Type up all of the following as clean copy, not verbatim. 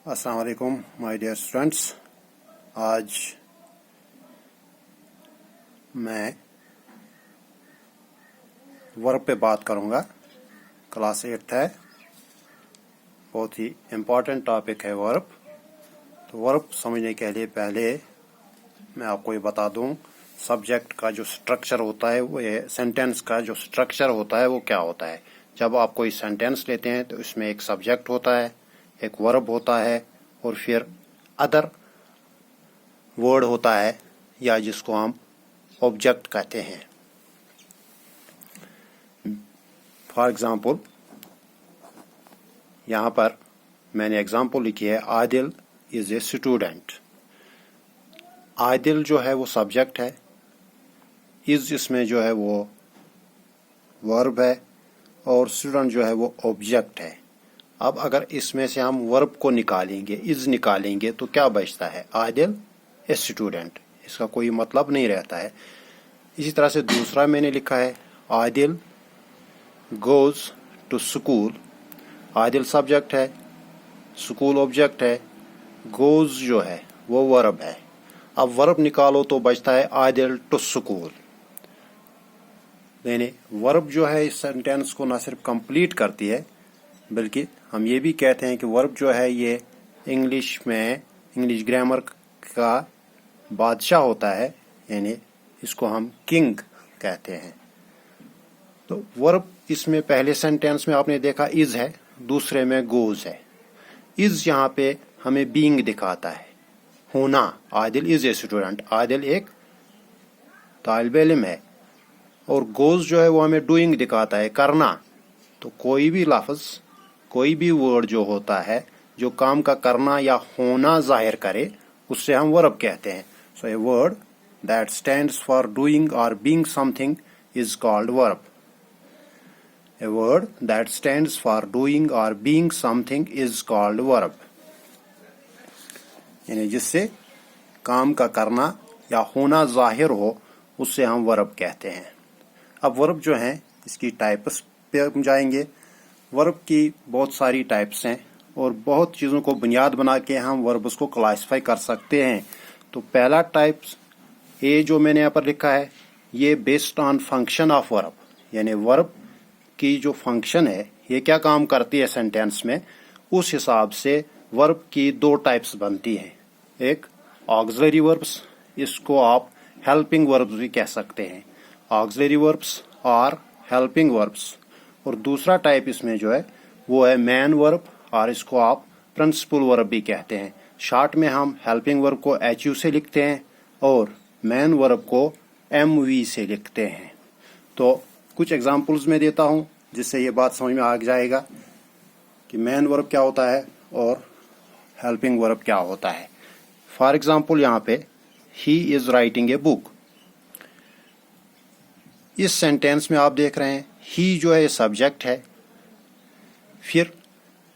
अस्सलाम वालेकुम my dear students. आज मैं वर्ब पे बात करूंगा। क्लास 8 है, बहुत ही इम्पोर्टेंट टॉपिक है वर्ब। तो वर्ब समझने के लिए पहले मैं आपको ये बता दूं, सब्जेक्ट का जो स्ट्रक्चर होता है वो ये सेंटेंस का जो स्ट्रक्चर होता है वो क्या होता है। जब आप कोई सेंटेंस लेते हैं तो इसमें एक सब्जेक्ट होता है, एक वर्ब होता है और फिर अदर वर्ड होता है या जिसको हम ऑब्जेक्ट कहते हैं। फॉर एग्जांपल यहाँ पर मैंने एग्जांपल लिखी है, Adil is a student. Adil जो है वो सब्जेक्ट है, इज इसमें जो है वो वर्ब है और स्टूडेंट जो है वो ऑब्जेक्ट है। अब अगर इसमें से हम वर्ब को निकालेंगे, इज निकालेंगे, तो क्या बचता है? Adil a student. इसका कोई मतलब नहीं रहता है। इसी तरह से दूसरा मैंने लिखा है, Adil goes to school. Adil subject है, स्कूल ऑब्जेक्ट है, गोज जो है वो वर्ब है। अब वर्ब निकालो तो बचता है आदिल टू स्कूल। यानी वर्ब जो है इस सेंटेंस को न सिर्फ कंप्लीट करती है बल्कि हम ये भी कहते हैं कि वर्ब जो है ये इंग्लिश में, इंग्लिश ग्रामर का बादशाह होता है, यानी इसको हम किंग कहते हैं। तो वर्ब इसमें पहले सेंटेंस में आपने देखा इज है, दूसरे में गोज है। इज यहाँ पे हमें बीइंग दिखाता है, होना। Adil is a student, Adil एक तालिब इल्म है। और गोज जो है वो हमें डूइंग दिखाता है, करना। तो कोई भी लफ्ज, कोई भी वर्ड जो होता है जो काम का करना या होना जाहिर करे उससे हम वर्ब कहते हैं। So a word that stands for doing or being something is called verb. A word that stands for doing or being something is called verb. यानी जिससे काम का करना या होना जाहिर हो उससे हम वर्ब कहते हैं। अब वर्ब जो है इसकी टाइप्स पे हम जाएंगे। वर्ब की बहुत सारी टाइप्स हैं और बहुत चीज़ों को बुनियाद बना के हम वर्ब्स को क्लासिफाई कर सकते हैं। तो पहला टाइप्स ए जो मैंने यहाँ पर लिखा है, ये based on function of verb. यानी वर्ब की जो फंक्शन है, ये क्या काम करती है सेंटेंस में, उस हिसाब से वर्ब की दो टाइप्स बनती हैं। एक ऑक्सिलरी वर्ब्स, इसको आप हेल्पिंग वर्ब्स भी कह सकते हैं, ऑक्सिलरी वर्ब्स और हेल्पिंग वर्ब्स। और दूसरा टाइप इसमें जो है वो है मेन वर्ब, और इसको आप प्रिंसिपल वर्ब भी कहते हैं। शॉर्ट में हम हेल्पिंग वर्ब को HU से लिखते हैं और मेन वर्ब को MV से लिखते हैं। तो कुछ एग्जांपल्स में देता हूं जिससे ये बात समझ में आ जाएगा कि मेन वर्ब क्या होता है और हेल्पिंग वर्ब क्या होता है। फॉर एग्जाम्पल यहाँ पे he is writing a book. इस सेंटेंस में आप देख रहे हैं ही जो है सब्जेक्ट है, फिर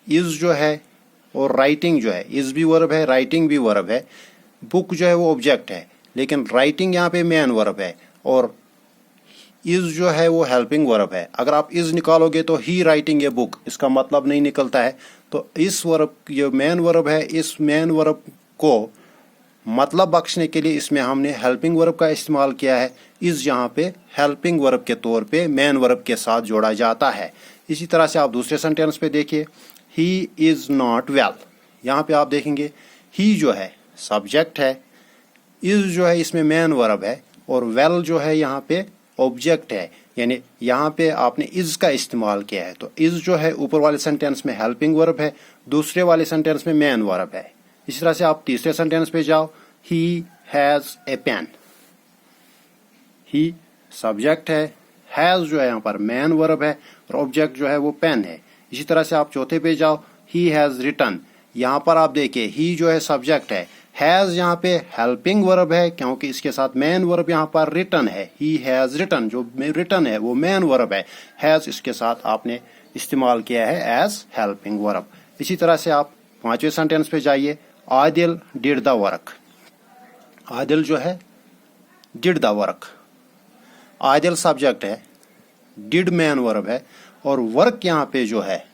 इज जो है और राइटिंग जो है, इज भी वर्ब है, राइटिंग भी वर्ब है, बुक जो है वो ऑब्जेक्ट है, लेकिन राइटिंग यहाँ पे मेन वर्ब है और इज जो है वो हेल्पिंग वर्ब है। अगर आप इज निकालोगे तो ही राइटिंग ए बुक, इसका मतलब नहीं निकलता है। तो इस वर्ब जो मेन वर्ब है, इस मेन वर्ब को मतलब बख्शने के लिए इसमें हमने हेल्पिंग वर्ब का इस्तेमाल किया है। इज यहाँ पे हेल्पिंग वर्ब के तौर पे मेन वर्ब के साथ जोड़ा जाता है। इसी तरह से आप दूसरे सेंटेंस पे देखिए, ही इज नॉट वेल। यहाँ पे आप देखेंगे ही जो है सब्जेक्ट है, इज जो है इसमें मेन वर्ब है और वेल जो है यहाँ पे ऑब्जेक्ट है। यानी यहाँ पे आपने इज का इस्तेमाल किया है। तो इज जो है ऊपर वाले सेंटेंस में हेल्पिंग वर्ब है, दूसरे वाले सेंटेंस में मेन वर्ब है। इसी तरह से आप तीसरे सेंटेंस पे जाओ, he has a pen. He subject है, हैज जो है यहाँ पर मेन वर्ब है और ऑब्जेक्ट जो है वो पेन है। इसी तरह से आप चौथे पे जाओ, ही हैज रिटन। यहाँ पर आप देखिए ही जो है सब्जेक्ट है, हैज यहाँ पे हेल्पिंग वर्ब है क्योंकि इसके साथ मेन वर्ब यहाँ पर रिटन है। ही हैज रिटन, जो रिटन है वो मेन वर्ब है, हैज इसके साथ आपने इस्तेमाल किया है एज हेल्पिंग वर्ब। इसी तरह से आप पांचवें सेंटेंस पे जाइए, Adil did the work. Adil जो है did the work, Adil subject है, डिड मेन वर्ब है और वर्क यहाँ पे जो है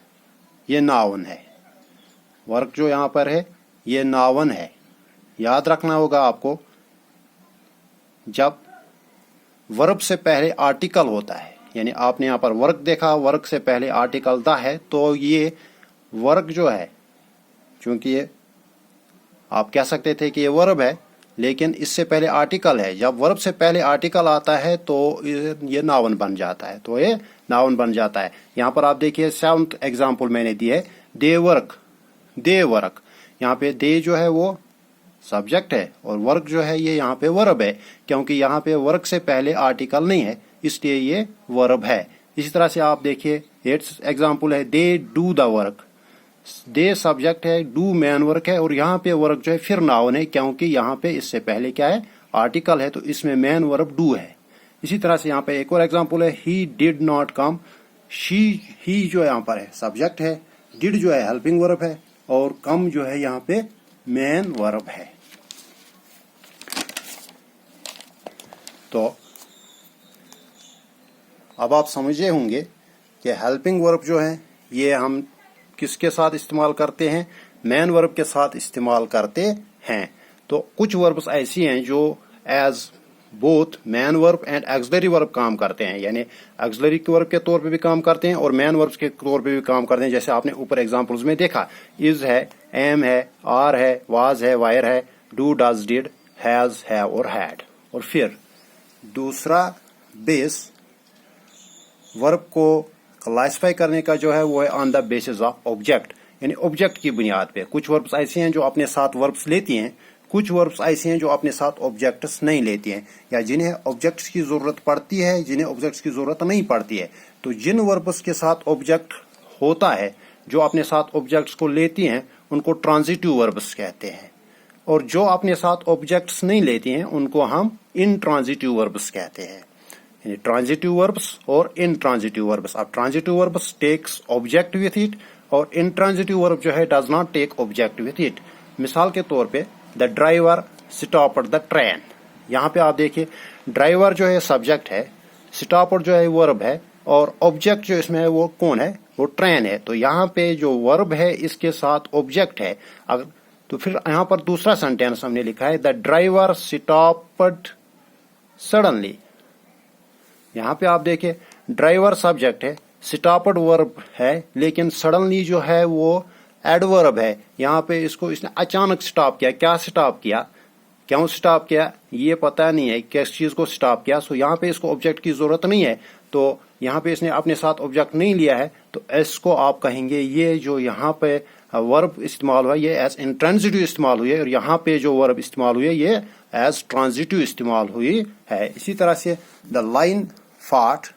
ये नाउन है। वर्क जो यहाँ पर है ये नाउन है। याद रखना होगा आपको, जब वर्ब से पहले आर्टिकल होता है, यानी आपने यहाँ पर वर्क देखा, वर्क से पहले आर्टिकल द है, तो ये वर्क जो है, चूंकि ये आप कह सकते थे कि ये वर्ब है लेकिन इससे पहले आर्टिकल है, जब वर्ब से पहले आर्टिकल आता है तो ये नाउन बन जाता है, तो ये नाउन बन जाता है। यहाँ पर आप देखिए 7th एग्जाम्पल मैंने दी है, दे वर्क, दे वर्क। यहाँ पे दे जो है वो सब्जेक्ट है और वर्क जो है ये यहाँ पे वर्ब है, क्योंकि यहाँ पे वर्क से पहले आर्टिकल नहीं है इसलिए ये वर्ब है। इसी तरह से आप देखिए 8th एग्जाम्पल है, they do the work, they subject है, डू मैन वर्क है और यहाँ पे वर्क जो है फिर नाउन है, क्योंकि यहाँ पे इससे पहले क्या है, आर्टिकल है, तो इसमें मैन वर्ब डू है। इसी तरह से यहाँ पे एक और एग्जांपल है, ही डिड नॉट कम, ही जो यहाँ पर है सब्जेक्ट है, डिड जो है हेल्पिंग वर्ब है और कम जो है यहाँ पे मैन वर्ब है। तो अब आप समझे होंगे कि हेल्पिंग वर्ब जो है ये हम किसके साथ इस्तेमाल करते हैं, मैन वर्ब के साथ इस्तेमाल करते हैं। तो कुछ वर्ब्स ऐसी हैं जो as both main verb and auxiliary verb काम करते हैं, यानी एक्सिलरी वर्ब के तौर पे भी काम करते हैं और मैन वर्ब के तौर पे भी काम करते हैं। जैसे आपने ऊपर एग्जांपल्स में देखा, इज है, एम है, आर है, वाज है, वायर है, do, does, did, has, have और हैड। और फिर दूसरा बेस वर्ब को क्लासिफाई करने का जो है वो है on the basis of object, यानी ऑब्जेक्ट की बुनियाद पे। कुछ वर्ब्स ऐसे हैं जो अपने साथ वर्ब्स लेती हैं, कुछ वर्ब्स ऐसे हैं जो अपने साथ ऑब्जेक्ट्स नहीं लेती हैं, या जिन्हें ऑब्जेक्ट्स की जरूरत पड़ती है, जिन्हें ऑब्जेक्ट्स की जरूरत नहीं पड़ती है। तो जिन वर्ब्स के साथ ऑब्जेक्ट होता है, जो अपने साथ ऑब्जेक्ट्स को लेती हैं, उनको ट्रांजिटिव वर्ब्स कहते हैं, और जो अपने साथ ऑब्जेक्ट्स नहीं लेती हैं उनको हम इनट्रांजिटिव वर्ब्स कहते हैं, यानी ट्रांजिटिव वर्ब्स और इनट्रांजिटिव वर्ब्स। अब transitive verbs takes object with it और इनट्रांजिटिव वर्ब जो है does not take object with it. मिसाल के तौर पे the driver stopped the train, यहाँ पे आप देखिए ड्राइवर जो है सब्जेक्ट है, स्टॉप्ड जो है वर्ब है और ऑब्जेक्ट जो इसमें है वो कौन है, वो ट्रेन है। तो यहाँ पे जो वर्ब है इसके साथ ऑब्जेक्ट है। अगर तो फिर यहाँ पर दूसरा सेंटेंस हमने लिखा है, द ड्राइवर स्टॉप्ड सडनली। यहाँ पे आप देखिए ड्राइवर सब्जेक्ट है, स्टॉप्ड वर्ब है, लेकिन सडनली जो है वो एडवर्ब है। यहाँ पे इसको इसने अचानक स्टॉप किया। क्या स्टॉप किया, क्यों स्टॉप किया ये पता नहीं है, किस चीज को स्टॉप किया। सो यहाँ पे इसको ऑब्जेक्ट की जरूरत नहीं है, तो यहाँ पे इसने अपने साथ ऑब्जेक्ट नहीं लिया है, तो इसको आप कहेंगे ये जो यहाँ पे वर्ब इस्तेमाल हुआ ये एज इंट्रांजिटिव इस्तेमाल हुई है, और यहाँ पे जो वर्ब इस्तेमाल हुई है ये एज ट्रांजिटिव इस्तेमाल हुई है। इसी तरह से the lion fought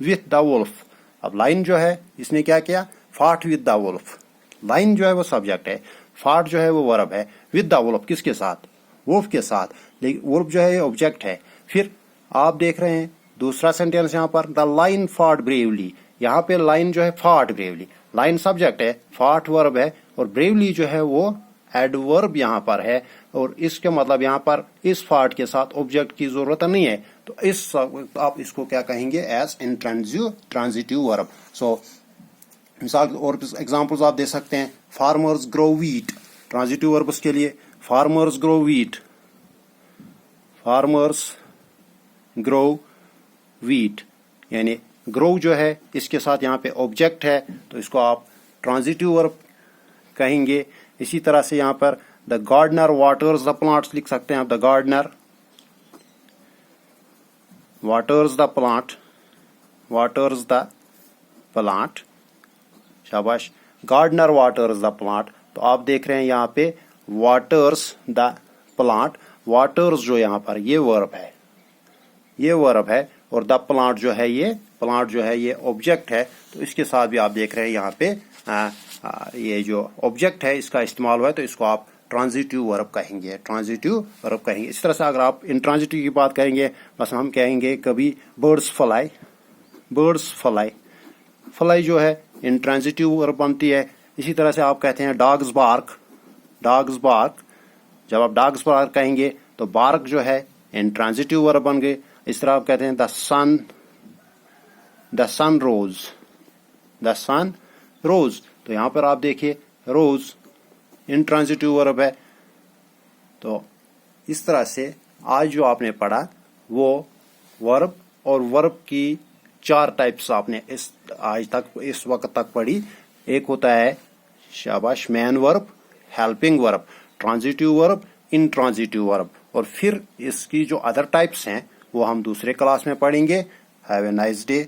with the wolf. अब लाइन जो है इसने क्या किया, fought with the wolf. Lion जो है वो सब्जेक्ट है, फॉट जो है वो वर्ब है, विथ द वुल्फ किसके साथ, वुल्फ के साथ, लेकिन वुल्फ जो है ये ऑब्जेक्ट है। फिर आप देख रहे हैं दूसरा सेंटेंस यहाँ पर, द लाइन फॉट ब्रेवली। यहाँ पे लाइन जो है फॉट ब्रेवली, लाइन सब्जेक्ट है, फॉट वर्ब है और ब्रेवली जो है वो एडवर्ब यहाँ पर है, और इसके मतलब यहाँ पर इस फॉट के साथ ऑब्जेक्ट की जरूरत नहीं है, तो इस आप इसको क्या कहेंगे, एज इंट्रांजिटिव वर्ब। सो मिसाल और एग्जांपल्स आप दे सकते हैं, farmers grow wheat, transitive verbs के लिए farmers grow wheat, farmers grow wheat, यानी ग्रो जो है इसके साथ यहाँ पे ऑब्जेक्ट है तो इसको आप ट्रांजिटिव वर्ब कहेंगे। इसी तरह से यहाँ पर the gardener waters the plants लिख सकते हैं आप, the gardener waters the plant, waters the plant, शाबाश, गार्डनर वाटर्स द प्लांट। तो आप देख रहे हैं यहाँ पे वाटर्स द प्लांट, वाटर्स जो यहाँ पर ये वर्ब है, ये वर्ब है, और द प्लांट जो है ये, प्लांट जो है ये ऑब्जेक्ट है। तो इसके साथ भी आप देख रहे हैं यहाँ पे ये जो ऑब्जेक्ट है इसका इस्तेमाल हुआ है, तो इसको आप ट्रांजिटिव वर्ब कहेंगे, ट्रांजिटिव वर्ब कहेंगे। इस तरह से अगर आप इंट्रांजिटिव की बात करेंगे, बस हम कहेंगे कभी birds fly, birds fly, fly जो है इंट्रांजिटिव वर्ब बनती है। इसी तरह से आप कहते हैं डॉग्स बार्क, डॉग्स बार्क, जब आप डॉग्स बार्क कहेंगे तो बार्क जो है इंट्रांजिटिव वर्ब बन गए। इस तरह आप कहते हैं the sun, the sun rose, the sun rose, तो यहाँ पर आप देखिए روز انٹرانزٹیو ورب ہے. تو اس طرح سے آج جو آپ نے پڑھا وہ ورب اور ورب کی 4 ٹائپس آپ نے اس وقت تک پڑھی. ایک ہوتا ہے شاباش مین ورب، ہیلپنگ ورب، ٹرانزٹیو ورب، انٹرانزٹیو ورب، اور پھر اس کی جو ادر ٹائپس ہیں وہ ہم دوسرے کلاس میں پڑھیں گے. Have a nice day.